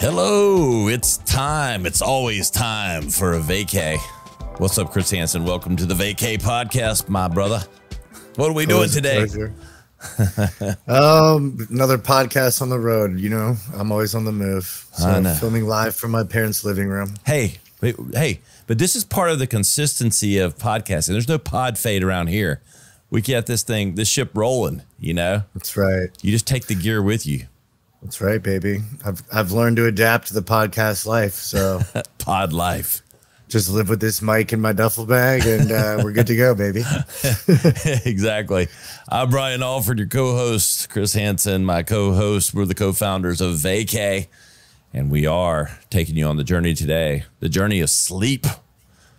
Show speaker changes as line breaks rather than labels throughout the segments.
Hello, it's time. It's always time for a vacay. What's up, Chris Hansen? Welcome to the Vacay Podcast, my brother. What are we doing today?
Another podcast on the road. You know, I'm always on the move. So I'm filming live from my parents' living room.
Hey, but this is part of the consistency of podcasting. There's no pod fade around here. We get this ship rolling, you know?
That's right.
You just take the gear with you.
That's right, baby. I've learned to adapt to the podcast life. So
pod life.
Just live with this mic in my duffel bag and we're good to go, baby.
Exactly. I'm Brian Alford, your co-host. Chris Hansen, my co-host. We're the co-founders of Vacay, and we are taking you on the journey today, the journey of sleep.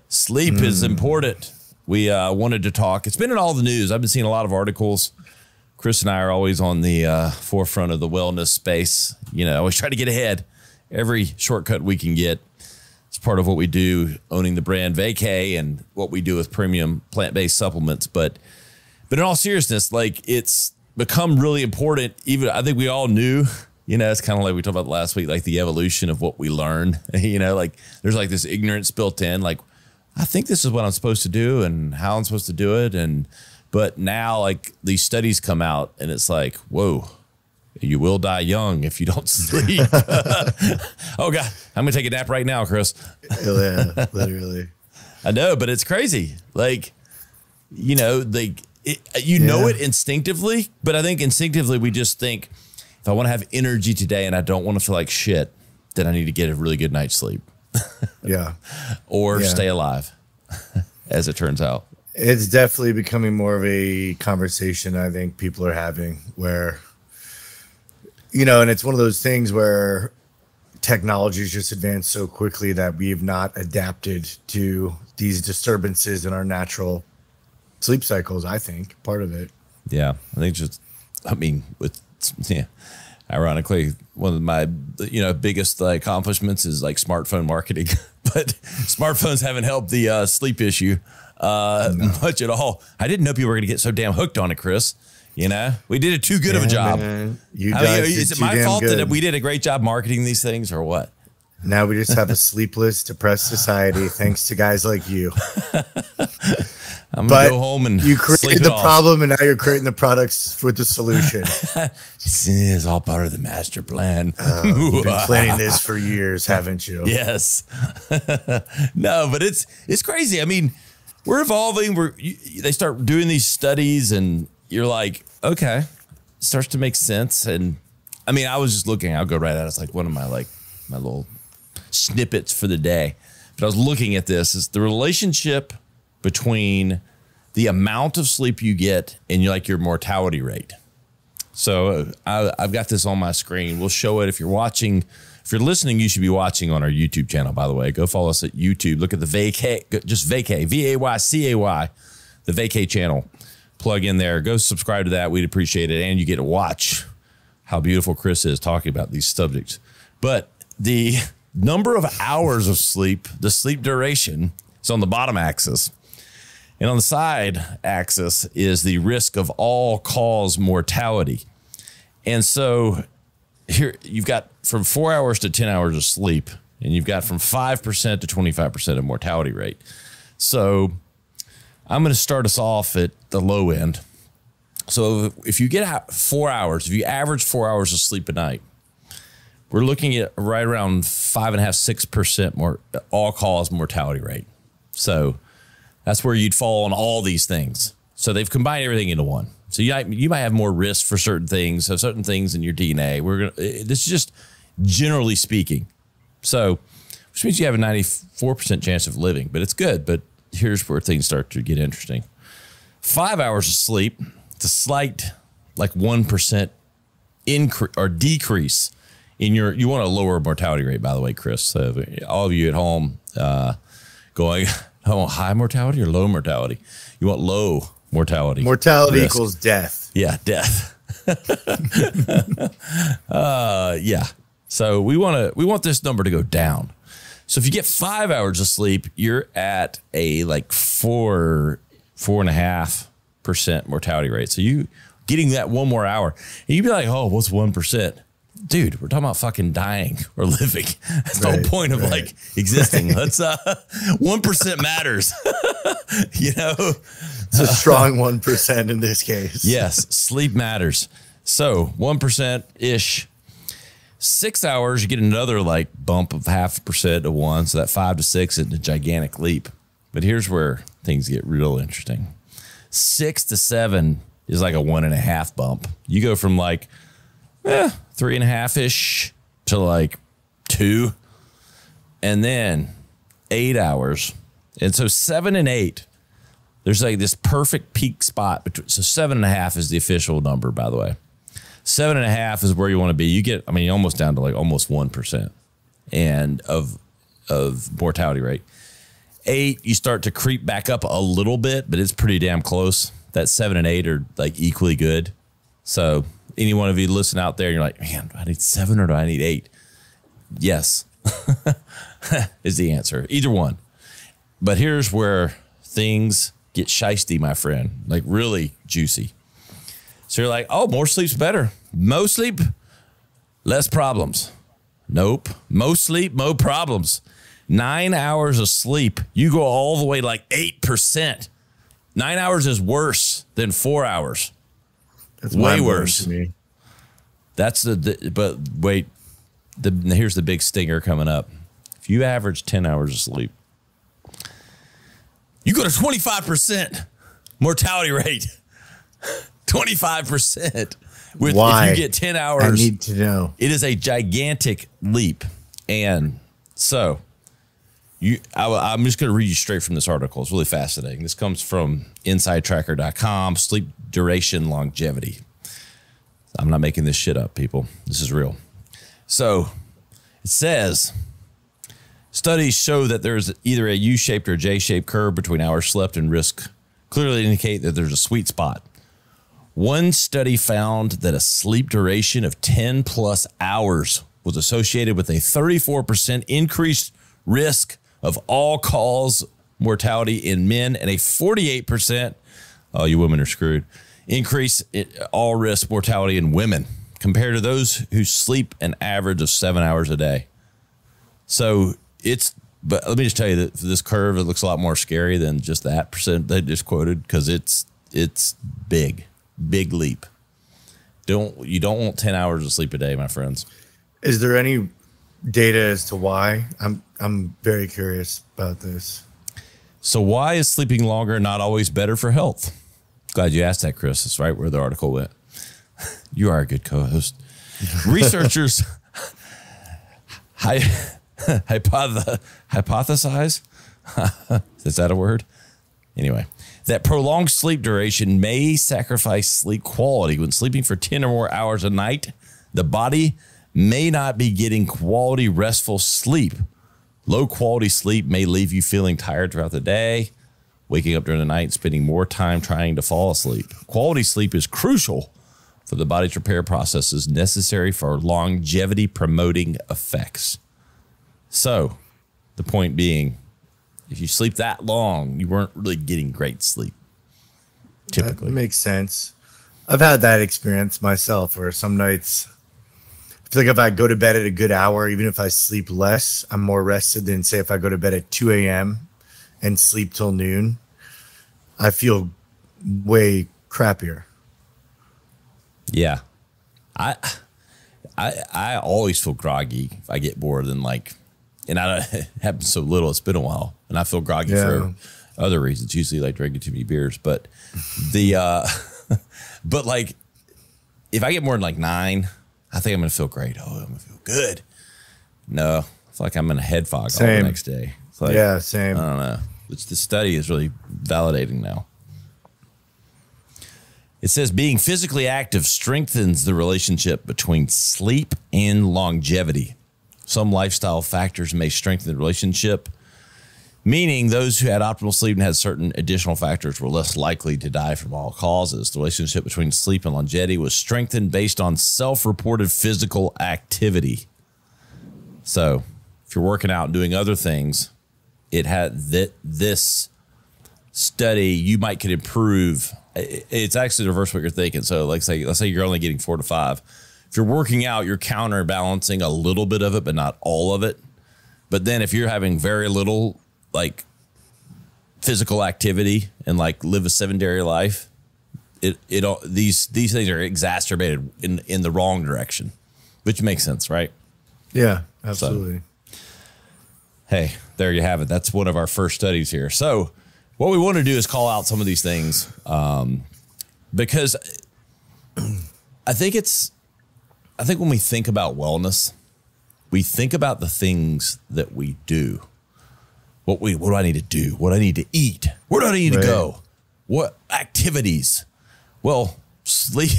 Sleep is important. We wanted to talk. It's been in all the news. I've been seeing a lot of articles. Chris and I are always on the forefront of the wellness space. You know, always try to get ahead. Every shortcut we can get. It's part of what we do, owning the brand Vacay and what we do with premium plant-based supplements. But in all seriousness, like, it's become really important. Even I think we all knew, you know, it's kind of like we talked about last week, like the evolution of what we learn. You know, like there's like this ignorance built in. Like, I think this is what I'm supposed to do and how I'm supposed to do it. But now, like, these studies come out and it's like, whoa, you will die young if you don't sleep. Oh, God, I'm going to take a nap right now, Chris.
Yeah, literally.
I know, but it's crazy. Like, you know, know it instinctively, but I think instinctively we just think, if I want to have energy today and I don't want to feel like shit, then I need to get a really good night's sleep.
Yeah.
Or stay alive, as it turns out.
It's definitely becoming more of a conversation I think people are having where, you know, and it's one of those things where technology has just advanced so quickly that we have not adapted to these disturbances in our natural sleep cycles, I think, part of it.
Yeah, I think ironically, one of my, biggest accomplishments is like smartphone marketing, but smartphones haven't helped the sleep issue much at all. I didn't know people were going to get so damn hooked on it, Chris. You know, we did it too good of a job. Is it my fault that we did a great job marketing these things or what?
Now we just have a sleepless, depressed society thanks to guys like you.
I'm going to go home and
you created the problem, and now you're creating the products for the solution.
It's all part of the master plan.
You've been planning this for years, haven't you?
Yes. No, but it's crazy. I mean, we're evolving. They start doing these studies, and you're like, okay, it starts to make sense. And I mean, I was just looking. I'll go right at it. It's like one of my little snippets for the day. But I was looking at this. Is the relationship between the amount of sleep you get and your mortality rate. So I've got this on my screen. We'll show it if you're watching. If you're listening, you should be watching on our YouTube channel, by the way. Go follow us at YouTube. Look at the Vacay, just Vacay, V-A-Y-C-A-Y, the Vacay channel. Plug in there. Go subscribe to that. We'd appreciate it. And you get to watch how beautiful Chris is talking about these subjects. But the number of hours of sleep, the sleep duration, is on the bottom axis. And on the side axis is the risk of all-cause mortality. And so here you've got from 4 hours to 10 hours of sleep, and you've got from 5% to 25% of mortality rate. So I'm going to start us off at the low end. So if you get 4 hours, if you average 4 hours of sleep a night, we're looking at right around 5.5%, 6% more all-cause mortality rate. So that's where you'd fall on all these things. So they've combined everything into one. So you might have more risk for certain things, so certain things in your DNA. This is just generally speaking. So, which means you have a 94% chance of living, but it's good. But here's where things start to get interesting. 5 hours of sleep, it's a slight 1% increase or decrease in you want a lower mortality rate, by the way, Chris. So all of you at home going, oh, high mortality or low mortality? You want low mortality.
Mortality equals death.
Yeah, death. Yeah. So we want this number to go down. So if you get 5 hours of sleep, you're at a 4.5% mortality rate. So you getting that one more hour, and you'd be like, oh, what's 1%? dude, we're talking about fucking dying or living. That's the
Right,
whole point of
right.
like existing. Let's 1% matters. You know,
It's a strong 1% in this case.
yes, sleep matters. So 1% ish. 6 hours, you get another like bump of 0.5% to 1. So that 5 to 6 is a gigantic leap. But here's where things get real interesting. 6 to 7 is like a 1.5 bump. You go from like 3.5 ish to like 2, and then 8 hours. And so 7 and 8, there's like this perfect peak spot between. So 7.5 is the official number, by the way. 7.5 is where you want to be. You get, I mean, you're almost down to like almost 1% and of mortality rate. 8, you start to creep back up a little bit, but it's pretty damn close. That 7 and 8 are like equally good. So any one of you listen out there, you're like, man, do I need 7 or do I need 8? Yes, is the answer. Either one. But here's where things get shiesty, my friend, like really juicy. So you're like, oh, more sleep's better. Mo sleep, less problems. Nope. Mo sleep, mo problems. 9 hours of sleep, you go all the way like 8%. 9 hours is worse than 4 hours.
That's
way worse
to me.
That's but wait, here's the big stinger coming up. If you average 10 hours of sleep, you go to 25% mortality rate. 25% with
Why?
if you get 10 hours.
I need to know.
It is a gigantic leap. And so I'm just going to read you straight from this article. It's really fascinating. This comes from insidetracker.com, sleep duration longevity. I'm not making this shit up, people. This is real. So it says, studies show that there's either a U-shaped or J-shaped curve between hours slept and risk clearly indicate that there's a sweet spot. One study found that a sleep duration of 10 plus hours was associated with a 34% increased risk of all-cause mortality in men and a 48%, oh, you women are screwed, increase in all-risk mortality in women compared to those who sleep an average of 7 hours a day. So but let me just tell you that this curve, it looks a lot more scary than just that percent they just quoted, because it's big leap. You don't want 10 hours of sleep a day, my friends.
Is there any data as to why? I'm very curious about this.
So why is sleeping longer not always better for health? Glad you asked that, Chris. That's right where the article went. You are a good co-host. Researchers hypothesize, is that a word? Anyway, that prolonged sleep duration may sacrifice sleep quality. When sleeping for 10 or more hours a night, the body may not be getting quality restful sleep. Low quality sleep may leave you feeling tired throughout the day, waking up during the night, and spending more time trying to fall asleep. Quality sleep is crucial for the body's repair processes necessary for longevity promoting effects. So the point being, if you sleep that long, you weren't really getting great sleep. Typically.
That makes sense. I've had that experience myself where some nights I feel like if I go to bed at a good hour, even if I sleep less, I'm more rested than, say, if I go to bed at 2 a.m. and sleep till noon. I feel way crappier.
Yeah. I always feel groggy if I get bored, and like, and it happens so little, it's been a while, and I feel groggy for other reasons, usually like drinking too many beers. But but like, if I get more than like 9, I think I'm going to feel great. Oh, I'm going to feel good. No, I feel like I'm in a head fog all the next day. It's like,
yeah, same.
I don't know. The study is really validating now. It says being physically active strengthens the relationship between sleep and longevity. Some lifestyle factors may strengthen the relationship, meaning those who had optimal sleep and had certain additional factors were less likely to die from all causes. The relationship between sleep and longevity was strengthened based on self-reported physical activity. So if you're working out and doing other things, it had this study, you might could improve. It's actually reverse what you're thinking. So like let's say you're only getting 4 to 5. if you're working out, you're counterbalancing a little bit of it, but not all of it. But then if you're having very little like physical activity and like live a sedentary life, these things are exacerbated in the wrong direction, which makes sense, right?
Yeah, absolutely.
So, hey, there you have it. That's one of our first studies here. So what we want to do is call out some of these things because I think when we think about wellness, we think about the things that we do. What do I need to do? What do I need to eat? Where do I need to go? What activities? Well, sleep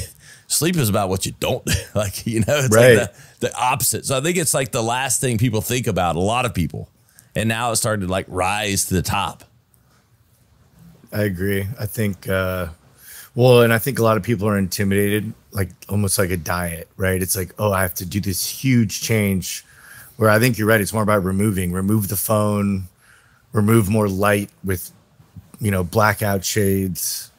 is about what you don't do. Like, you know, it's like the opposite. So I think it's like the last thing people think about, a lot of people. And now it's starting to like rise to the top.
I agree. I think, and I think a lot of people are intimidated, like almost like a diet, right? It's like, oh, I have to do this huge change, where I think you're right. It's more about remove the phone, remove more light with, blackout shades,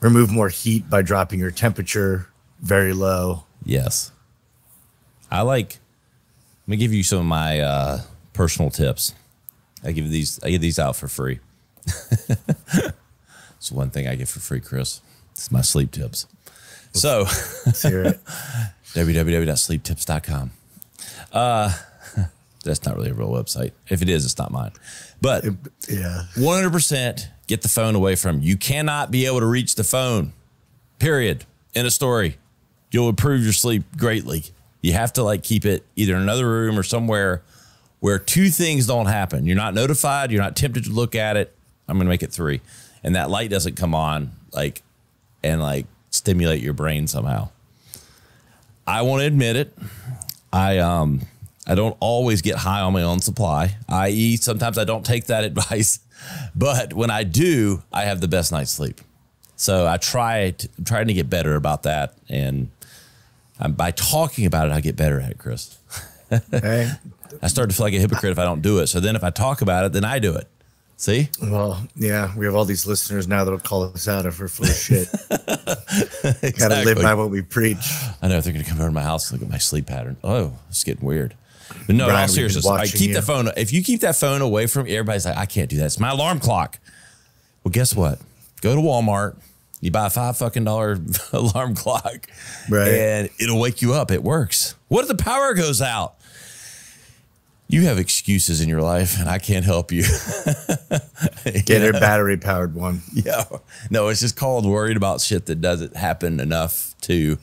remove more heat by dropping your temperature very low.
Yes. Let me give you some of my personal tips. I give these out for free. It's one thing I get for free, Chris. It's my sleep tips. So
let's hear it.
www.sleeptips.com. That's not really a real website. If it is, it's not mine. But 100% get the phone away from you. You cannot be able to reach the phone, period. In a story. You'll improve your sleep greatly. You have to like keep it either in another room or somewhere where two things don't happen. You're not notified. You're not tempted to look at it. I'm going to make it 3. And that light doesn't come on and stimulate your brain somehow. I want to admit it. I don't always get high on my own supply, i.e. sometimes I don't take that advice, but when I do, I have the best night's sleep. So I'm trying to get better about that. And by talking about it, I get better at it, Chris.
Hey.
I start to feel like a hypocrite if I don't do it. So then if I talk about it, then I do it. See?
Well, yeah, we have all these listeners now that'll call us out if we're full of shit.
Exactly.
Got to live by what we preach.
I know they're going to come over to my house and look at my sleep pattern. Oh, it's getting weird. But no,
Brian,
all seriousness, the phone. If you keep that phone away from everybody's like, I can't do that. It's my alarm clock. Well, guess what? Go to Walmart. You buy a $5 alarm clock, and it'll wake you up. It works. What if the power goes out? You have excuses in your life, and I can't help you.
Get a battery-powered one.
Yeah. No, it's just called worried about shit that doesn't happen enough to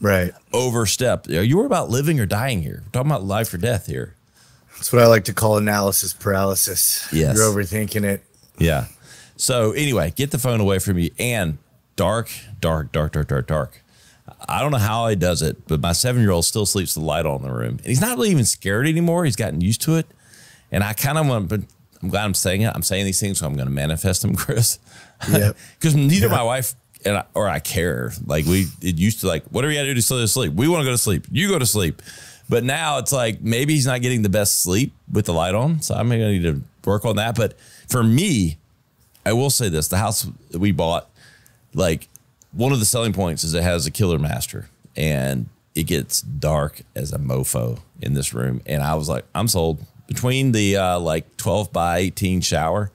overstep. Are you worried about living or dying here? We're talking about life or death here.
That's what I like to call analysis paralysis.
Yes.
You're overthinking it.
Yeah. So anyway, get the phone away from you, and dark. I don't know how he does it, but my 7-year-old still sleeps with the light on in the room, and he's not really even scared anymore. He's gotten used to it. And I kind of want, but I'm glad I'm saying it. I'm saying these things, so I'm going to manifest them, Chris. Yeah. Because neither my wife or I care. Like it used to what do we got to do to sleep? We want to go to sleep. You go to sleep. But now it's like maybe he's not getting the best sleep with the light on. So I'm going to need to work on that. But for me, I will say this: the house that we bought, one of the selling points is it has a killer master, and it gets dark as a mofo in this room. And I was like, I'm sold. Between the 12 by 18 shower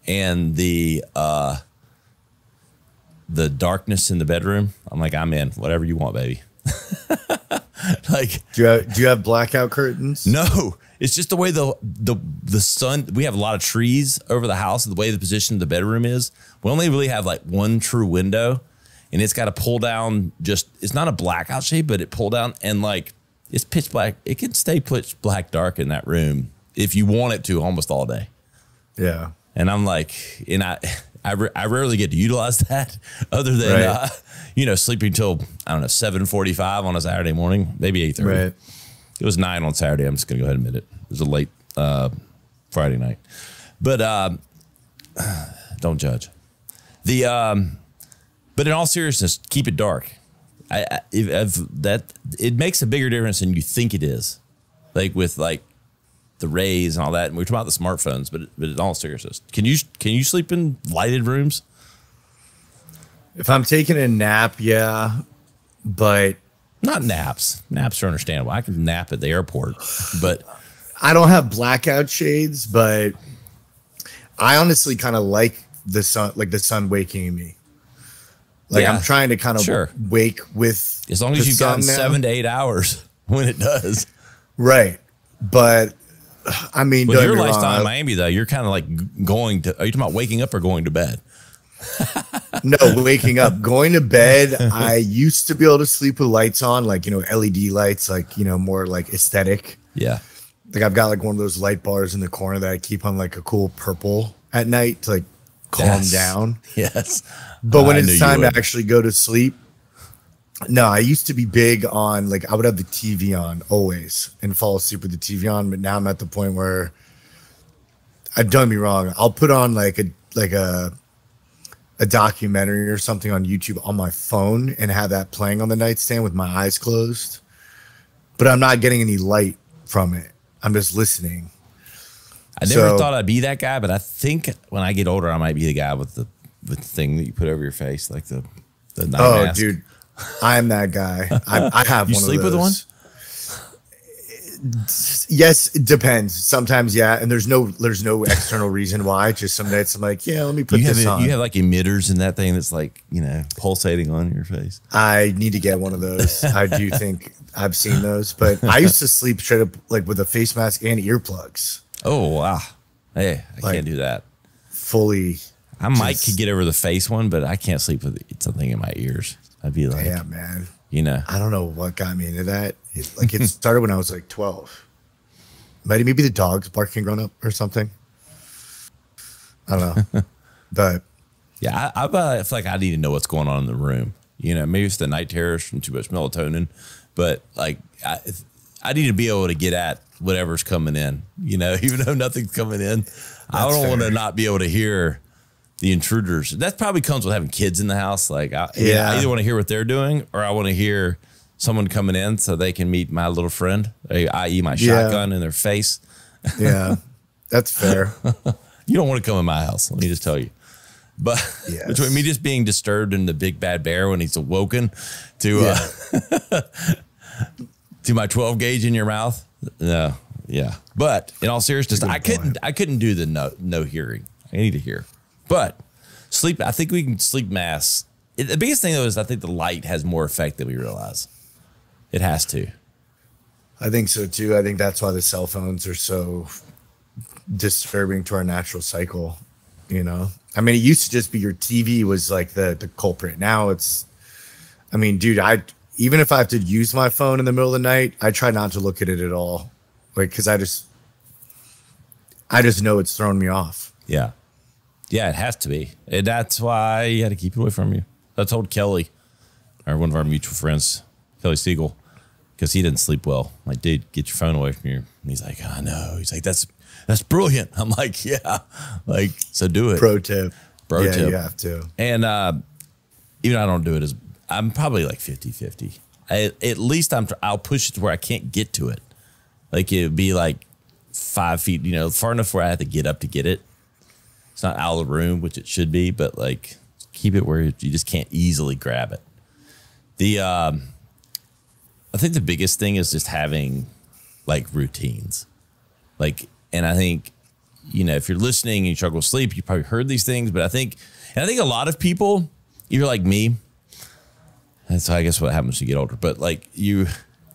and the darkness in the bedroom, I'm like, I'm in. Whatever you want, baby.
Do you have blackout curtains?
No, it's just the way the sun. We have a lot of trees over the house, and the way the position of the bedroom is. We only really have one true window, and it's got to pull down. It's not a blackout shade, but it pull down and it's pitch black. It can stay pitch black dark in that room if you want it to almost all day.
Yeah.
And I'm like, and I rarely get to utilize that other than, sleeping till, I don't know, 7:45 on a Saturday morning, maybe 8:30.
Right.
It was 9 on Saturday. I'm just going to go ahead and admit it. It was a late Friday night. But don't judge. But in all seriousness, keep it dark. It makes a bigger difference than you think it is, with the rays and all that. And we were talking about the smartphones, but in all seriousness, can you sleep in lighted rooms?
If I'm taking a nap, yeah, but
Not naps. Naps are understandable. I can nap at the airport, but
I don't have blackout shades, but I honestly kind of like the sun waking me. Like I'm trying to kind of wake with
as long as you've gotten 7 to 8 hours when it does.
Right. But I mean,
with your lifestyle in Miami, though, you're kind of like going to, are you talking about waking up or going to bed?
No, waking up. Going to bed, I used to be able to sleep with lights on, like, you know, LED lights, like, you know, more like aesthetic.
Yeah.
Like I've got like one of those light bars in the corner that I keep on like a cool purple at night to like calm down.
Yes.
But when it's time to actually go to sleep, no, I used to be big on like I would have the TV on always and fall asleep with the TV on. But now I'm at the point where don't get me wrong, I'll put on like a documentary or something on YouTube on my phone and have that playing on the nightstand with my eyes closed. But I'm not getting any light from it. I'm just listening.
I never thought I'd be that guy, but I think when I get older, I might be the guy with the thing that you put over your face, like the night mask.
Dude, I'm that guy. I have
you
one
sleep
of those.
With one?
Yes, it depends. Sometimes, yeah, and there's no external reason why. Just some nights I'm like, yeah, let me put this on.
You have like emitters in that thing that's like, you know, pulsating on your face.
I need to get one of those. I do think I've seen those, but I used to sleep straight up like with a face mask and earplugs.
Oh wow, hey, I can't do that.
Fully.
I might could get over the face one, but I can't sleep with something in my ears. I'd be like,
yeah, man.
You know,
I don't know what got me into that. It started when I was like 12. Maybe the dogs barking growing up or something. I don't know. But
yeah, I feel like I need to know what's going on in the room. You know, maybe it's the night terrors from too much melatonin, but like I need to be able to get at whatever's coming in. You know, even though nothing's coming in, I don't want to not be able to hear the intruders. That probably comes with having kids in the house. Like, I either want to hear what they're doing or I want to hear someone coming in so they can meet my little friend, i.e. my shotgun in their face.
Yeah, that's fair.
You don't want to come in my house. Let me just tell you. But between me just being disturbed and the big bad bear when he's awoken to to my 12 gauge in your mouth. No. Yeah. But in all seriousness, I couldn't do the no hearing. I need to hear. But sleep, I think we can sleep masks. The biggest thing though is I think the light has more effect than we realize. It has to.
I think so too. I think that's why the cell phones are so disturbing to our natural cycle. You know, I mean, it used to just be your TV was like the culprit. Now it's, I mean, dude, even if I have to use my phone in the middle of the night, I try not to look at it at all. Like, cause I just know it's throwing me off.
Yeah. Yeah, it has to be. And that's why you had to keep it away from you. I told Kelly, or one of our mutual friends, Kelly Siegel, because he didn't sleep well. I'm like, dude, get your phone away from you. And he's like, I know. He's like, that's brilliant. I'm like, yeah. Like, so do it.
Pro tip.
Pro tip.
You have to.
And even I don't do it I'm probably like 50-50. At least I'll push it to where I can't get to it. Like it'd be like 5 feet, you know, far enough where I have to get up to get it. It's not out of the room, which it should be, but like keep it where you just can't easily grab it. I think the biggest thing is just having like routines. Like, and I think, you know, if you're listening and you struggle with sleep, you probably heard these things, but I think a lot of people, you're like me. That's I guess what happens when you get older, but like you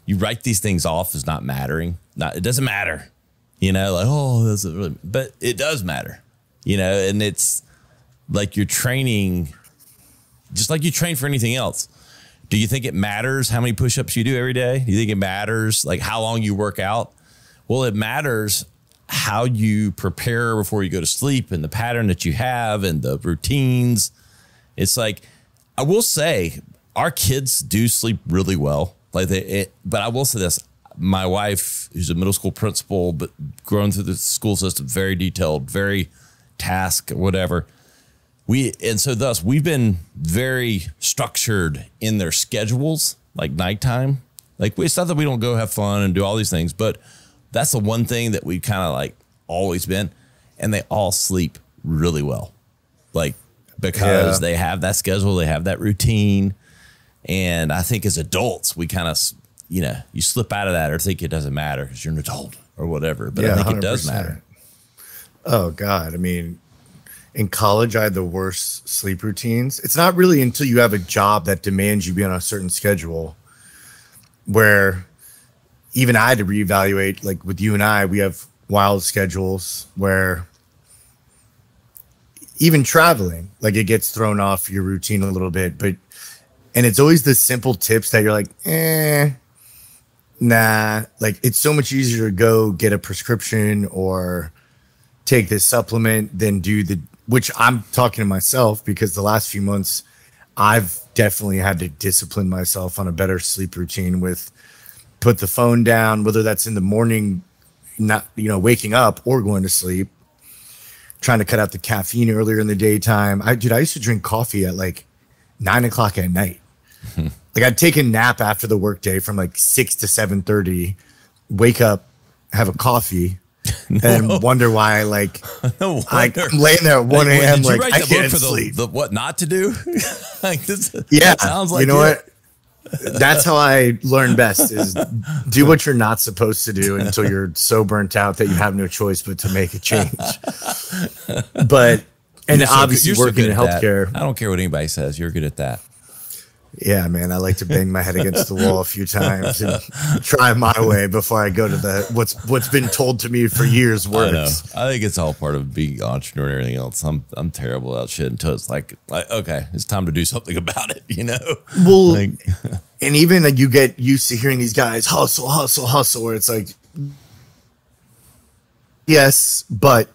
write these things off as not mattering. It doesn't matter, you know, like, oh, that's really, but it does matter, you know, and it's like you're training just like you train for anything else. Do you think it matters how many push-ups you do every day? Do you think it matters like how long you work out? Well, it matters how you prepare before you go to sleep and the pattern that you have and the routines. It's like, I will say our kids do sleep really well. Like but I will say this, my wife, who's a middle school principal, but grown through the school system, very detailed, very task, whatever. Thus we've been very structured in their schedules, like nighttime. Like it's not that we don't go have fun and do all these things, but that's the one thing that we've kind of like always been. And they all sleep really well. Like because they have that schedule, they have that routine. And I think as adults, we kind of, you slip out of that or think it doesn't matter because you're an adult or whatever. But I think 100%. It does matter.
Oh, God. I mean, in college, I had the worst sleep routines. It's not really until you have a job that demands you be on a certain schedule where even I had to reevaluate. Like with you and I, we have wild schedules where even traveling, like it gets thrown off your routine a little bit. And it's always the simple tips that you're like, nah. Like it's so much easier to go get a prescription or take this supplement than which I'm talking to myself, because the last few months I've definitely had to discipline myself on a better sleep routine with put the phone down, whether that's in the morning, not, waking up or going to sleep, trying to cut out the caffeine earlier in the daytime. I used to drink coffee at like 9 o'clock at night. Like I'd take a nap after the workday from like 6 to 7:30, wake up, have a coffee, and wonder why I'm laying there at 1 a.m.
Did you write
I
the
can't
book for
sleep.
the what not to do?
Yeah,
sounds like
what? That's how I learn best is do what you're not supposed to do until you're so burnt out that you have no choice but to make a change. But obviously working in healthcare,
I don't care what anybody says. You're good at that.
Yeah, man. I like to bang my head against the wall a few times and try my way before I go to what's been told to me for years works.
I think it's all part of being an entrepreneur and everything else. I'm terrible at shit until it's like, okay, it's time to do something about it,
Well, and even you get used to hearing these guys hustle, hustle, hustle, where it's like, yes, but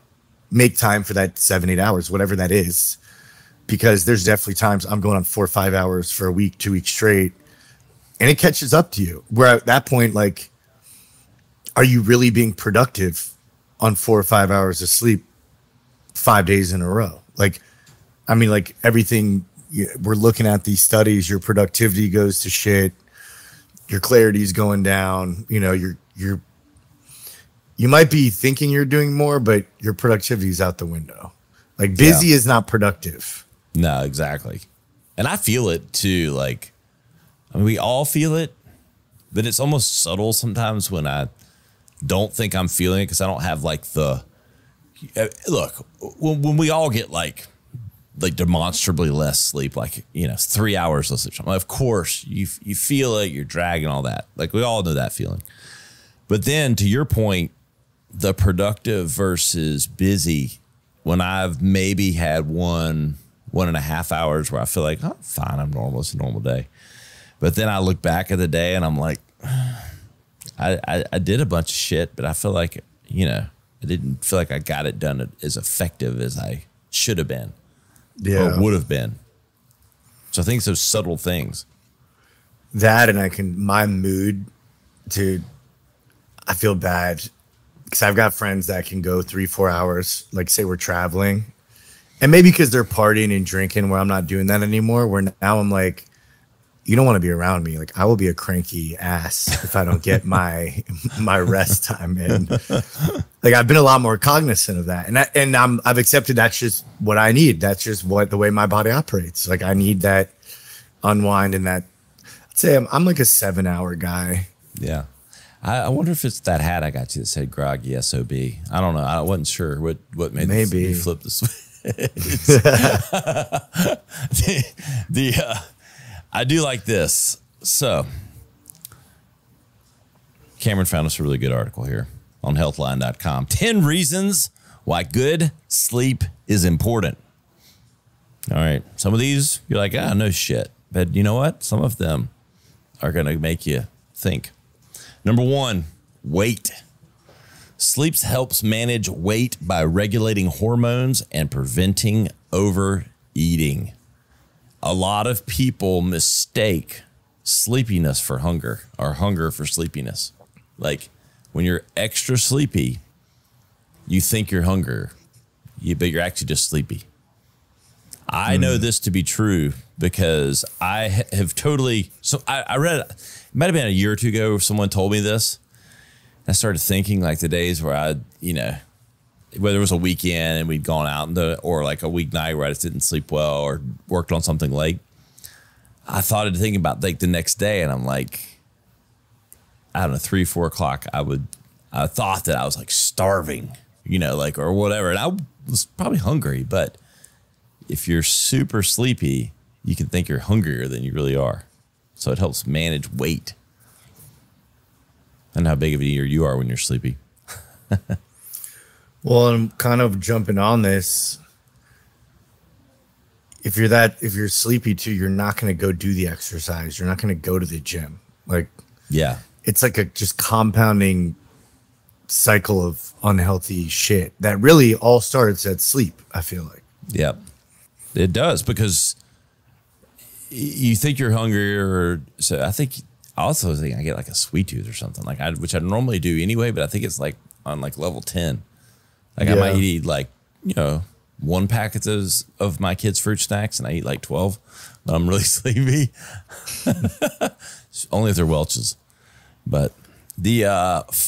make time for that 7-8 hours, whatever that is. Because there's definitely times I'm going on 4 or 5 hours for a week, 2 weeks straight, and it catches up to you. Where at that point, like, are you really being productive on 4 or 5 hours of sleep 5 days in a row? Like, I mean, like everything we're looking at these studies, your productivity goes to shit, your clarity is going down. You might be thinking you're doing more, but your productivity is out the window. Like busy is not productive.
No, exactly. And I feel it too. Like, I mean, we all feel it, but it's almost subtle sometimes when I don't think I'm feeling it because I don't have like look, when we all get like demonstrably less sleep, like, 3 hours less sleep, of course you feel it, you're dragging all that. Like we all know that feeling. But then to your point, the productive versus busy, when I've maybe had 1.5 hours where I feel like, oh, fine, I'm normal. It's a normal day. But then I look back at the day and I'm like, I did a bunch of shit, but I feel like, I didn't feel like I got it done as effective as I should have been or would have been. So I think it's those subtle things.
That, and my mood, dude, I feel bad because I've got friends that can go 3-4 hours, like say we're traveling, and maybe because they're partying and drinking, where I'm not doing that anymore, where now I'm like, you don't want to be around me. Like I will be a cranky ass if I don't get my rest time in. Like I've been a lot more cognizant of that, and I've accepted that's just what I need. That's just the way my body operates. Like I need that unwind, and that I'd say I'm like a 7-hour guy.
Yeah. I wonder if it's that hat I got you that said groggy SOB. I don't know. I wasn't sure what made me flip the switch. I do like this. So Cameron found us a really good article here on healthline.com. 10 reasons why good sleep is important. All right. Some of these you're like, no shit. But you know what? Some of them are going to make you think. Number 1, weight. Sleep helps manage weight by regulating hormones and preventing overeating. A lot of people mistake sleepiness for hunger or hunger for sleepiness. Like when you're extra sleepy, you think you're hungry, but you're actually just sleepy. I know this to be true because I have totally, I read, it might have been a year or two ago, someone told me this. I started thinking like the days where whether it was a weekend and we'd gone out or like a weeknight where I just didn't sleep well or worked on something late. I started thinking about like the next day, and I'm like, I don't know, 3, 4 o'clock, I thought that I was like starving, like, or whatever. And I was probably hungry, but if you're super sleepy, you can think you're hungrier than you really are. So it helps manage weight and how big of a eater you are when you're sleepy.
Well, I'm kind of jumping on this. If you're sleepy too, you're not going to go do the exercise. You're not going to go to the gym. Like,
yeah,
it's like a just compounding cycle of unhealthy shit that really all starts at sleep, I feel like.
Yeah, it does, because you think you're hungry, or so I think. I also think I get like a sweet tooth or something, like which I normally do anyway, but I think it's like on like level 10. Like I might eat like 1 packet of my kids' fruit snacks, and I eat like 12 when I'm really sleepy. Only if they're Welch's. But the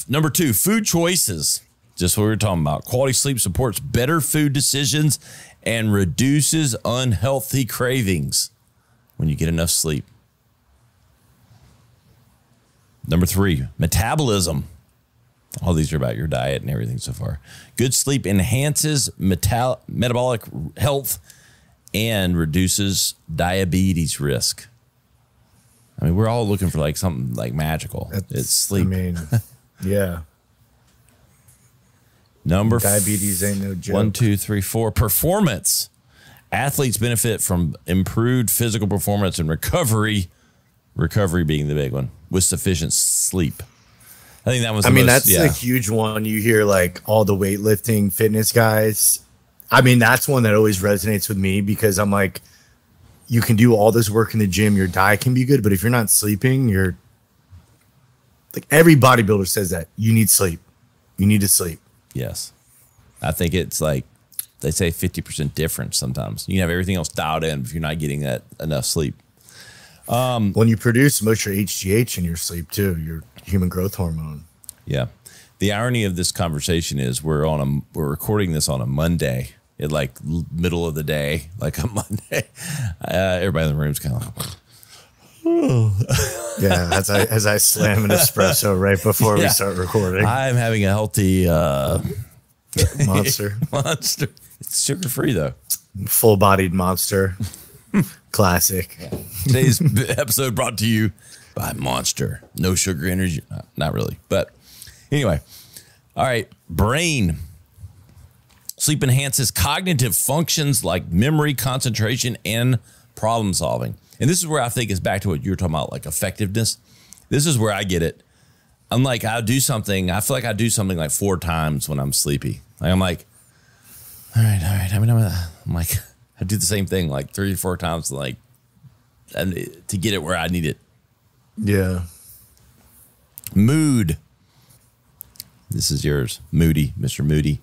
number 2, food choices. Just what we were talking about. Quality sleep supports better food decisions and reduces unhealthy cravings when you get enough sleep. Number 3, metabolism. All these are about your diet and everything so far. Good sleep enhances metabolic health and reduces diabetes risk. I mean, we're all looking for like something like magical. It's sleep.
I mean, yeah. Diabetes ain't no joke.
1, 2, 3, 4. Performance. Athletes benefit from improved physical performance and recovery. Recovery being the big one, with sufficient sleep. I think that was
that's a huge one. You hear like all the weightlifting fitness guys. I mean, that's one that always resonates with me, because I'm like, you can do all this work in the gym, your diet can be good, but if you're not sleeping, you're like, every bodybuilder says that you need sleep. You need to sleep.
Yes. I think it's like they say 50% difference sometimes. You can have everything else dialed in if you're not getting that enough sleep.
When you produce most of your HGH in your sleep too, your human growth hormone.
Yeah. The irony of this conversation is we're recording this on a Monday at like middle of the day, like a Monday. Everybody in the room's kind of like,
yeah. As I slam an espresso right before we start recording.
I'm having a healthy
monster.
Monster. It's sugar free though.
Full bodied monster. Classic.
Yeah. Today's episode brought to you by Monster. No sugar energy. Not really. But anyway. All right. Brain. Sleep enhances cognitive functions like memory, concentration, and problem solving. And this is where I think it's back to what you were talking about, like effectiveness. This is where I get it. I'm like, I feel like I do something like 4 times when I'm sleepy. Like I'm like, all right. I mean, I'm like, I do the same thing like 3 or 4 times, like, and to get it where I need it.
Yeah.
Mood. This is yours, Moody, Mr. Moody.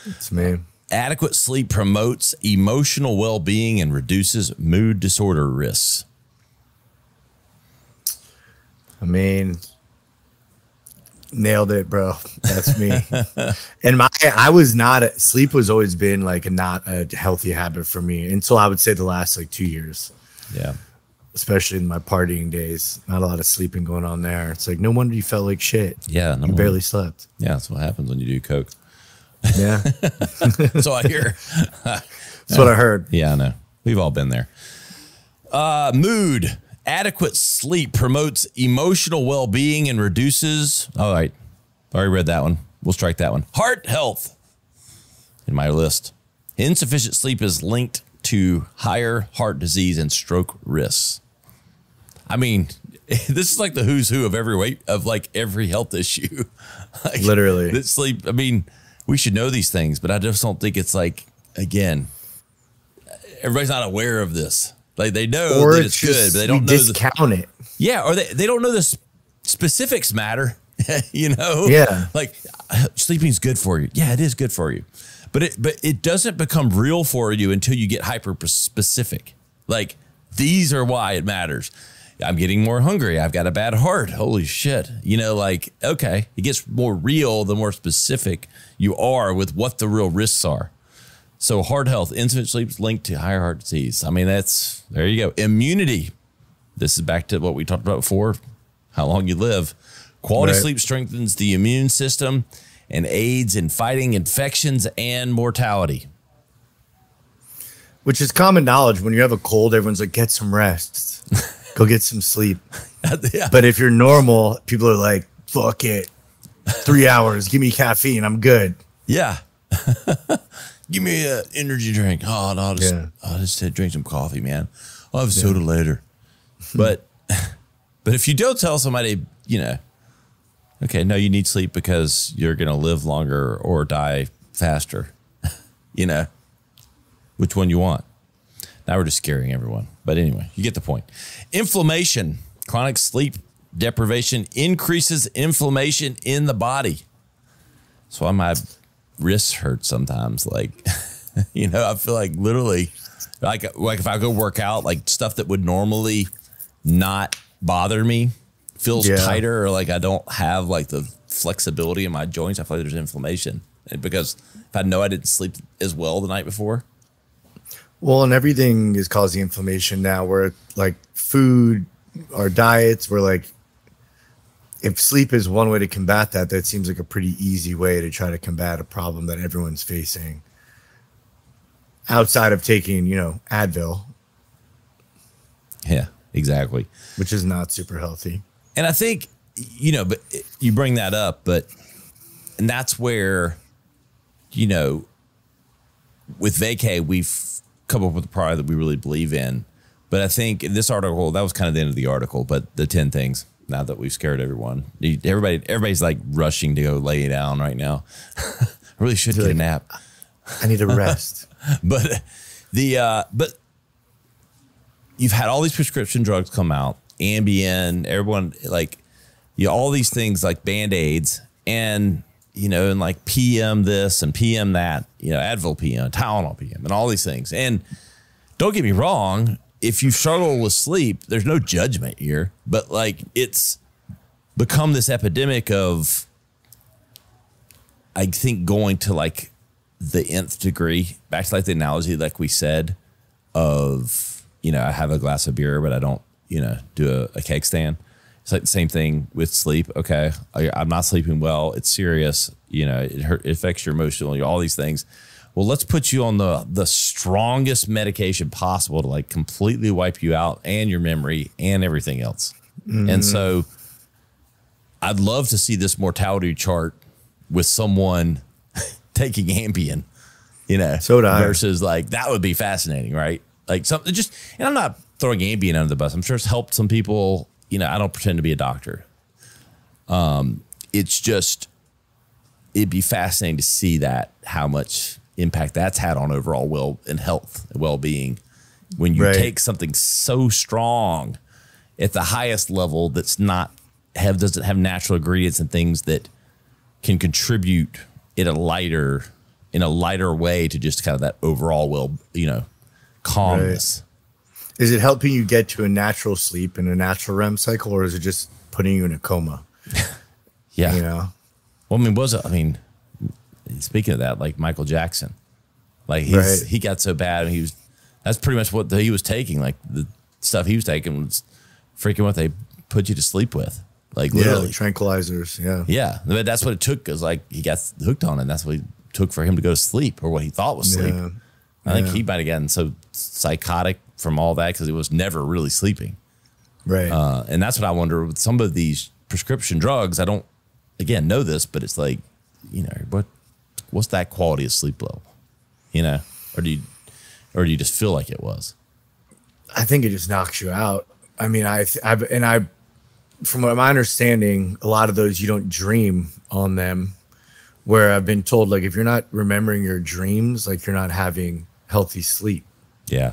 It's me.
Adequate sleep promotes emotional well-being and reduces mood disorder risks.
I mean, nailed it, bro. That's me. And sleep was always been like not a healthy habit for me until I would say the last like 2 years.
Yeah.
Especially in my partying days. Not a lot of sleeping going on there. It's like, no wonder you felt like shit.
Yeah.
You barely slept.
Yeah. That's what happens when you do coke.
Yeah.
That's what I hear.
That's what I heard.
Yeah, I know. We've all been there. Mood. Adequate sleep promotes emotional well-being and reduces. All right. Already read that one. We'll strike that one. Heart health in my list. Insufficient sleep is linked to higher heart disease and stroke risks. I mean, this is like the who's who of every health issue. Like,
literally.
That sleep. I mean, we should know these things, but I just don't think it's like, again, everybody's not aware of this. Like they know that it's good, but they don't know
discount it.
Yeah, or they don't know the specifics matter.
Yeah.
Like sleeping's good for you. Yeah, it is good for you, but it doesn't become real for you until you get hyper specific. Like these are why it matters. I'm getting more hungry. I've got a bad heart. Holy shit. Like, okay, it gets more real the more specific you are with what the real risks are. So heart health, insufficient sleep is linked to higher heart disease. I mean, there you go. Immunity. this is back to what we talked about before, how long you live. Quality sleep strengthens the immune system and aids in fighting infections and mortality.
Which is common knowledge. When you have a cold, everyone's like, get some rest. Go get some sleep.
Yeah.
But if you're normal, people are like, fuck it. 3 hours. Give me caffeine. I'm good.
Yeah. Give me an energy drink. Oh, no, I'll just drink some coffee, man. I'll have soda later. But if you don't tell somebody, okay, no, you need sleep because you're going to live longer or die faster, which one you want. Now we're just scaring everyone. But anyway, you get the point. Inflammation, chronic sleep deprivation increases inflammation in the body. That's why my wrists hurt sometimes. Like, I feel like literally like if I go work out, like stuff that would normally not bother me feels tighter, or like I don't have like the flexibility in my joints. I feel like there's inflammation because if I know I didn't sleep as well the night before.
Well, and everything is causing inflammation now, where like food or diets, where like if sleep is one way to combat that, that seems like a pretty easy way to try to combat a problem that everyone's facing outside of taking, Advil.
Yeah, exactly.
Which is not super healthy.
And I think, but you bring that up, and that's where, with vacay, we've come up with a product that we really believe in. But I think in this article, that was kind of the end of the article, but the 10 things, now that we've scared everyone, everybody's like rushing to go lay down right now. I really should get a nap.
I need a rest.
But you've had all these prescription drugs come out, Ambien, everyone, like, all these things like Band-Aids and, and like PM this and PM that, Advil PM, Tylenol PM, and all these things. And don't get me wrong, if you struggle with sleep, there's no judgment here, but like it's become this epidemic of, I think, going to like the nth degree, back to like the analogy, like we said, of, I have a glass of beer, but I don't, do a keg stand. It's like the same thing with sleep. Okay, I'm not sleeping well. It's serious. It affects your emotional, all these things. Well, let's put you on the strongest medication possible to like completely wipe you out and your memory and everything else. And so I'd love to see this mortality chart with someone taking Ambien,
so
versus like, that would be fascinating, right? Like something just, and I'm not throwing Ambien under the bus. I'm sure it's helped some people. I don't pretend to be a doctor. It's just, it'd be fascinating to see that, how much impact that's had on overall health and well-being when you take something so strong at the highest level that's doesn't have natural ingredients and things that can contribute in a lighter way to just kind of that overall calmness.
Is it helping you get to a natural sleep and a natural REM cycle, or is it just putting you in a coma?
Yeah. Well, speaking of that, like Michael Jackson, like he got so bad, and that's pretty much what he was taking. Like the stuff he was taking was freaking what they put you to sleep with. Like literally
tranquilizers. Yeah.
Yeah. But that's what it took, because like he got hooked on it. And that's what it took for him to go to sleep, or what he thought was sleep.
Yeah.
I think he might have gotten so psychotic from all that because he was never really sleeping.
Right.
And that's what I wonder with some of these prescription drugs. I don't, again, know this, but it's like, what's that quality of sleep level? Or do you just feel like it was?
I think it just knocks you out. I mean, from what my understanding, a lot of those you don't dream on them. Where I've been told, like, if you're not remembering your dreams, like you're not having healthy sleep.
Yeah.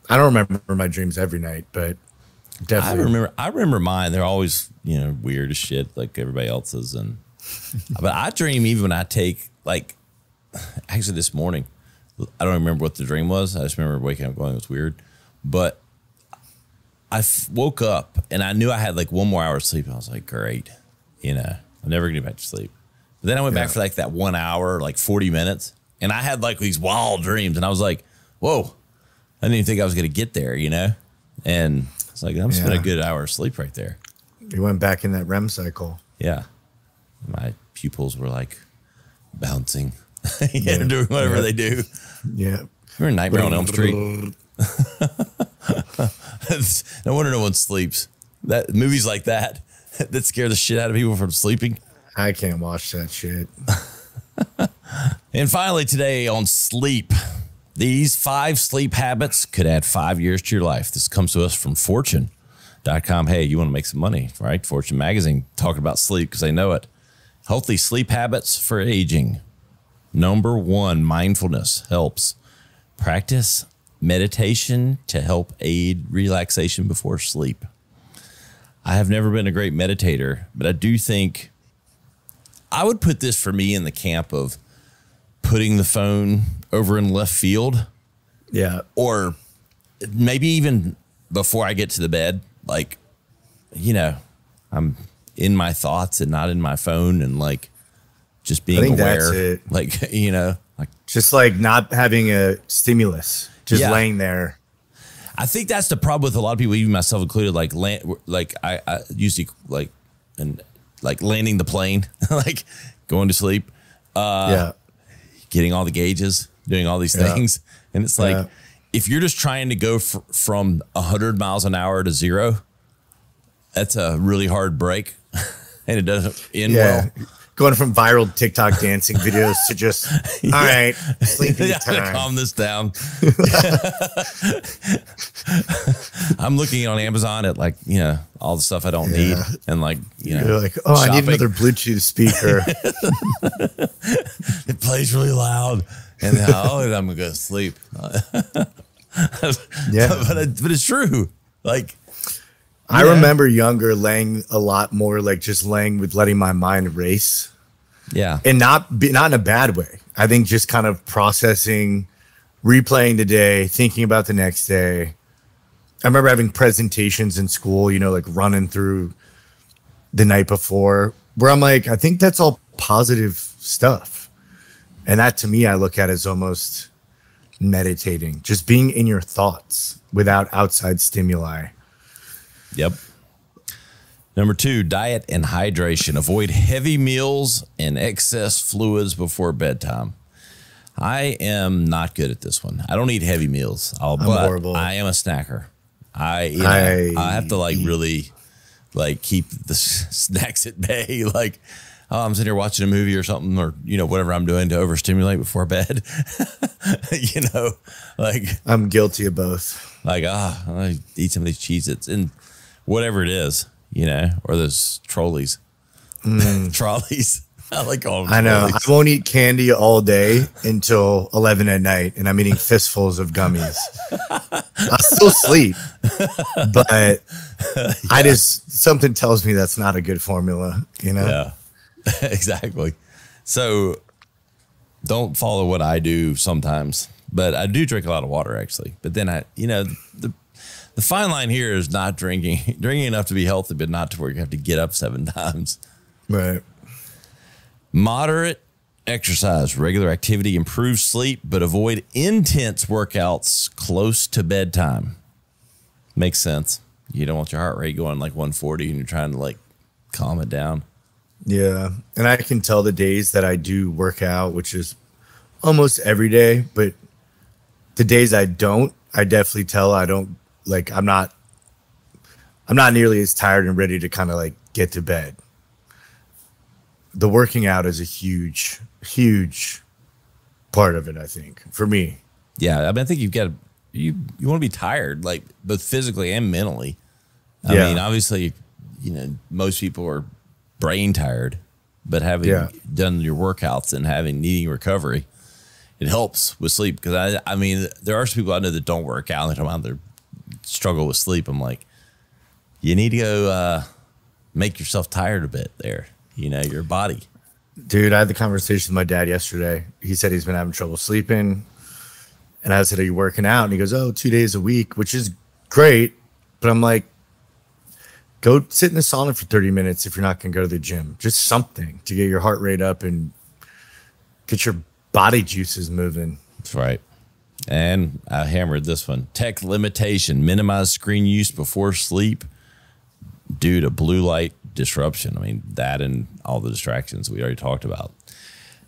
I don't remember my dreams every night, but definitely.
I remember mine. They're always, weird as shit, like everybody else's. But I dream even when I take, like, actually this morning, I don't remember what the dream was. I just remember waking up going, it was weird. But I woke up and I knew I had like 1 more hour of sleep. I was like, great, I'm never gonna get back to sleep. But then I went back for like that 1 hour, like 40 minutes. And I had like these wild dreams. And I was like, whoa, I didn't even think I was gonna get there, And it's like, I'm spending a good hour of sleep right there.
You went back in that REM cycle.
Yeah. My pupils were like bouncing, doing whatever they do.
Yeah.
Remember Nightmare on Elm Street? No wonder no one sleeps. That movies like that scare the shit out of people from sleeping.
I can't watch that shit.
And finally today on sleep, these 5 sleep habits could add 5 years to your life. This comes to us from Fortune.com. Hey, you want to make some money, right? Fortune magazine talking about sleep because they know it. Healthy sleep habits for aging. Number 1, mindfulness helps. Practice meditation to help aid relaxation before sleep. I have never been a great meditator, but I do think I would put this for me in the camp of putting the phone over in left field.
Yeah.
Or maybe even before I get to the bed, like, I'm in my thoughts and not in my phone, and like just being aware. That's it. Like, like
just like not having a stimulus, just laying there.
I think that's the problem with a lot of people, even myself included. Like I usually like landing the plane, like going to sleep, getting all the gauges, doing all these things, and it's like if you're just trying to go from 100 miles an hour to 0, that's a really hard break, and it doesn't end well.
Going from viral TikTok dancing videos to just, all right, sleeping time.
Calm this down. I'm looking on Amazon at all the stuff I don't need. And
you're like, oh, shopping. I need another Bluetooth speaker.
It plays really loud. And then, I'm going to go to sleep. But it's true.
I remember younger laying a lot more, like just laying with letting my mind race.
Yeah.
And not in a bad way. I think just kind of processing, replaying the day, thinking about the next day. I remember having presentations in school, like running through the night before, where I'm like, I think that's all positive stuff. And that to me, I look at as almost meditating, just being in your thoughts without outside stimuli.
Yep. Number 2, diet and hydration. Avoid heavy meals and excess fluids before bedtime. I am not good at this one. I don't eat heavy meals. But horrible. I am a snacker. I have to really keep the snacks at bay. I'm sitting here watching a movie or something, or whatever I'm doing to overstimulate before bed.
I'm guilty of both.
I eat some of these Cheez-Its and whatever it is, or those trolleys, trolleys. I like all of them.
I know. I won't eat candy all day until 11 at night, and I'm eating fistfuls of gummies. I still sleep, but something tells me that's not a good formula,
Yeah, exactly. So don't follow what I do sometimes, but I do drink a lot of water actually. But then the fine line here is not drinking enough to be healthy, but not to where you have to get up 7 times.
Right.
Moderate exercise, regular activity improves sleep, but avoid intense workouts close to bedtime. Makes sense. You don't want your heart rate going 140 and you're trying to calm it down.
Yeah. And I can tell the days that I do work out, which is almost every day, but the days I don't, I definitely tell I don't. I'm not nearly as tired and ready to kind of get to bed. The working out is a huge, huge part of it, I think, for me.
Yeah. I think you want to be tired, both physically and mentally. I mean, obviously, most people are brain tired, but having done your workouts and needing recovery, it helps with sleep. Because I mean, there are some people I know that don't work out and they're talking about their struggle with sleep. I'm like, you need to go make yourself tired a bit there, your body.
Dude, I had the conversation with my dad yesterday. He said he's been having trouble sleeping. And I said, are you working out? And he goes, 2 days a week, which is great. But I'm like, go sit in the sauna for 30 minutes if you're not going to go to the gym. Just something to get your heart rate up and get your body juices moving.
That's right. And I hammered this one. Tech limitation. Minimize screen use before sleep due to blue light disruption. I mean, that and all the distractions we already talked about.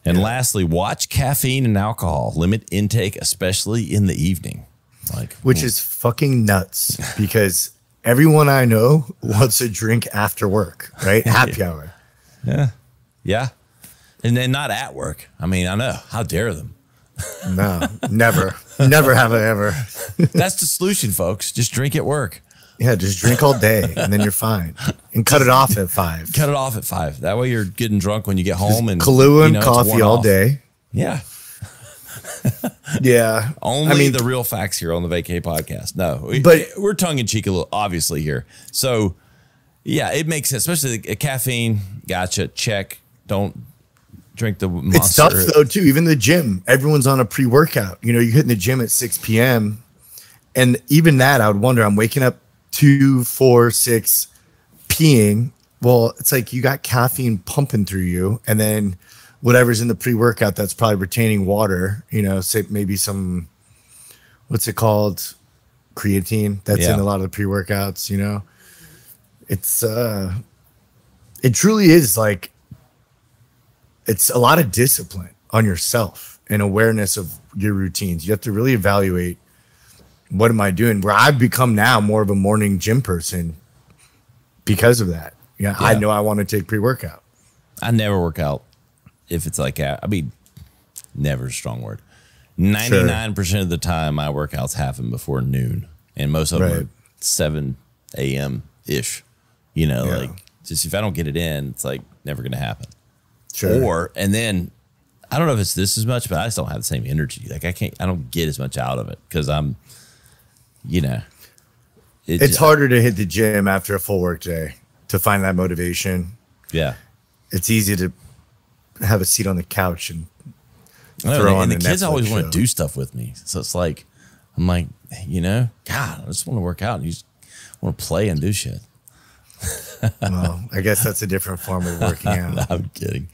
And lastly, watch caffeine and alcohol. Limit intake, especially in the evening.
Which is fucking nuts because everyone I know wants to drink after work, right? Happy hour.
Yeah. Yeah. And then not at work. I mean, I know. How dare them?
No, never. Never have I ever.
That's the solution, folks. Just drink at work.
Yeah, just drink all day and then you're fine. And cut it off at 5.
Cut it off at 5. That way you're getting drunk when you get home. And
Kahlua and coffee all day.
Yeah.
Yeah.
Only the real facts here on the Vacay podcast. No,
but
we're tongue in cheek a little, obviously, here. So, yeah, it makes sense, especially the caffeine. Gotcha. Check. Don't drink the monster.
It's tough, though, too. Even the gym, everyone's on a pre-workout. You know, you're hitting the gym at 6 p.m. And even that, I would wonder, I'm waking up 2, 4, 6, peeing. Well, it's like you got caffeine pumping through you. And then whatever's in the pre-workout that's probably retaining water, you know, say maybe some, what's it called? Creatine that's in a lot of the pre-workouts, you know. It's it truly is like, it's a lot of discipline on yourself and awareness of your routines. You have to really evaluate, what am I doing? Where I've become now more of a morning gym person because of that. Yeah, I know I want to take pre-workout.
I never work out. If it's like, I mean, never a strong word. 99% of the time, my workouts happen before noon, and most of them are 7 a.m. ish. You know, like just if I don't get it in, it's like never going to happen. Sure. And then I don't know if it's this as much, but I just don't have the same energy. Like I don't get as much out of it because I'm, you know,
it's harder to hit the gym after a full work day to find that motivation. Yeah, it's easy to have a seat on the couch and throw on.
And the kids always want to do stuff with me, so it's like I'm like, you know, God, I just want to work out. And you just want to play and do shit.
Well, I guess that's a different form of working out.
No, I'm kidding.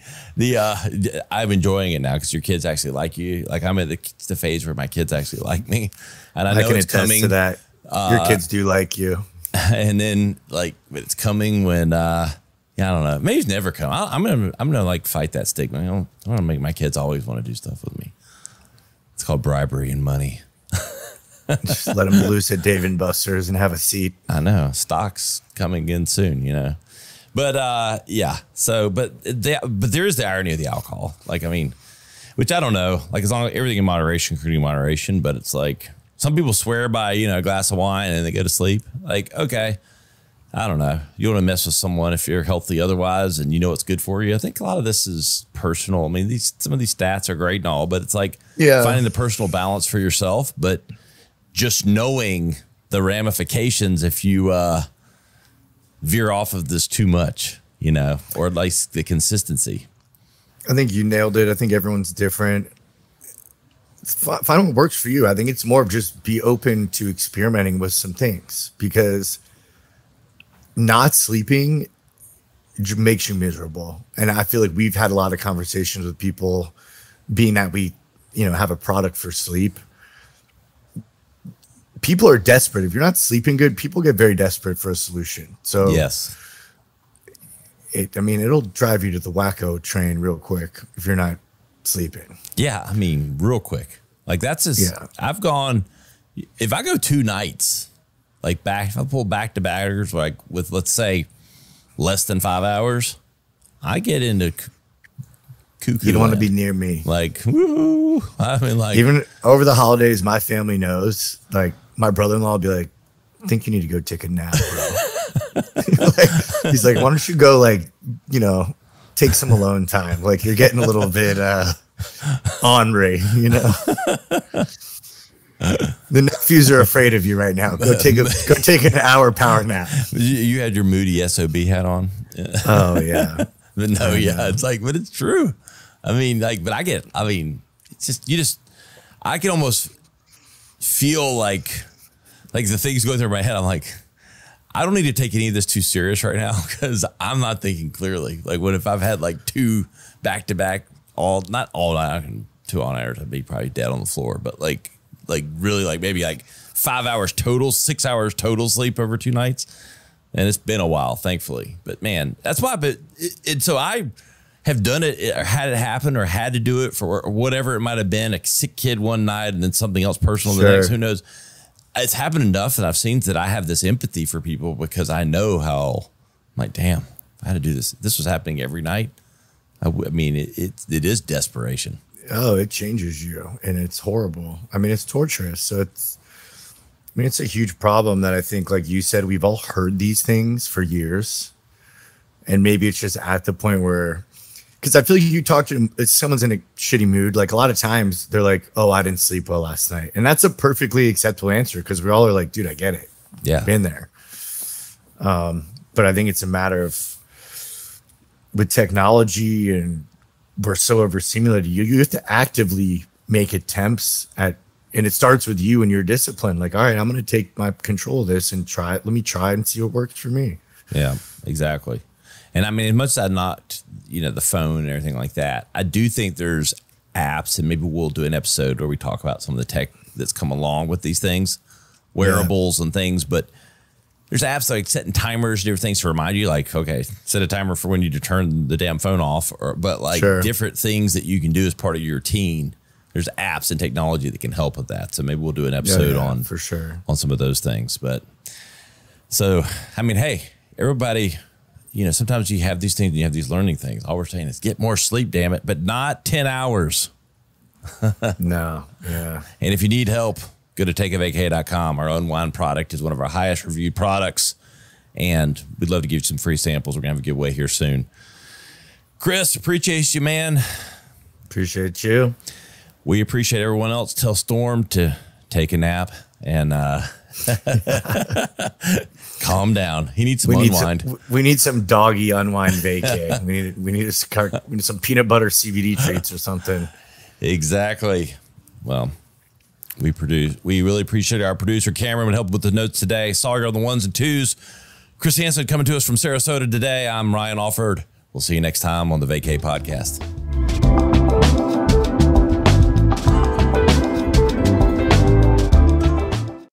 I'm enjoying it now because your kids actually like you. Like I'm at the phase where my kids actually like me, and I know
can
it's
attest
coming
to that. Your kids do like you,
and then like it's coming when I don't know. Maybe it's never come. I'm gonna like fight that stigma. I want to make my kids always want to do stuff with me. It's called bribery and money.
Just let them loose at Dave & Buster's and have a seat.
I know. Stock's coming in soon, you know. But yeah. So, but there is the irony of the alcohol. Like, I mean, which I don't know. Like, as long as everything in moderation, including moderation. But it's like some people swear by, you know, a glass of wine and they go to sleep. Like, okay, I don't know. You want to mess with someone if you're healthy otherwise and you know what's good for you. I think a lot of this is personal. I mean, some of these stats are great and all, but it's like finding the personal balance for yourself. But just knowing the ramifications if you veer off of this too much, you know, or at least the consistency.
I think you nailed it. I think everyone's different. Find what works for you. I think it's more of just be open to experimenting with some things, because not sleeping makes you miserable. And I feel like we've had a lot of conversations with people, being that we, you know, have a product for sleep. People are desperate. If you're not sleeping good, people get very desperate for a solution. So
yes,
I mean, it'll drive you to the wacko train real quick if you're not sleeping.
Yeah, I mean, real quick. Like that's just, I've gone, if I go 2 nights, like if I pull back to backers, like with, let's say, less than 5 hours, I get into cuckoo.
You don't want to be near me.
Like, woo. I mean, like,
even over the holidays, my family knows, like, my brother-in-law will be like, I think you need to go take a nap, bro. He's like, why don't you go, like, you know, take some alone time? Like, you're getting a little bit ornery, you know. The nephews are afraid of you right now. Go take an hour power nap.
You had your moody SOB hat on.
Oh yeah.
But no, it's like, but it's true. I mean, like, but it's just, I can almost feel like the things going through my head. I'm like, I don't need to take any of this too serious right now because I'm not thinking clearly. Like, what if I've had like 2 back-to-back, not all night, 2 all-nighters, I'd be probably dead on the floor. But like, really like maybe like 5 hours total, 6 hours total sleep over 2 nights. And it's been a while, thankfully. But man, that's why. But so I have done it or had it happen or had to do it for whatever it might have been, a sick kid one night and then something else personal the next, who knows. It's happened enough that I've seen that I have this empathy for people because I know how, I'm like, damn, I had to do this. This was happening every night. I mean, it is desperation.
Oh, it changes you and it's horrible. I mean, it's torturous. So it's a huge problem that I think, like you said, we've all heard these things for years. And maybe it's just at the point where, because I feel like you talk to if someone's in a shitty mood, like a lot of times they're like, oh, I didn't sleep well last night. And that's a perfectly acceptable answer because we all are like, dude, I get it.
Yeah.
Been there. But I think it's a matter of with technology and we're so overstimulated, you have to actively make attempts at, and it starts with you and your discipline. Like, all right, I'm going to take my control of this and try it. Let me try it and see what works for me.
Yeah, exactly. And I mean, as much as I'm not, the phone and everything like that, I do think there's apps, and maybe we'll do an episode where we talk about some of the tech that's come along with these things, wearables and things. But there's apps like setting timers, different things to remind you, like, okay, set a timer for when you turn the damn phone off, but like different things that you can do as part of your routine. There's apps and technology that can help with that. So maybe we'll do an episode on for sure on some of those things. But so, I mean, hey, everybody, sometimes you have these things and you have these learning things. All we're saying is get more sleep, damn it, but not 10 hours.
No. Yeah.
And if you need help, go to takeavacay.com. Our Unwind product is one of our highest reviewed products. And we'd love to give you some free samples. We're going to have a giveaway here soon. Chris, appreciate you, man.
Appreciate you.
We appreciate everyone else. Tell Storm to take a nap and calm down. He needs some unwind.
We need some doggy unwind vacay. we need some peanut butter CBD treats or something.
Exactly. Well, we really appreciate our producer Cameron would help with the notes today. Sawyer on the ones and twos. Chris Hansen coming to us from Sarasota today. I'm Ryan Alford. We'll see you next time on the Vacay Podcast.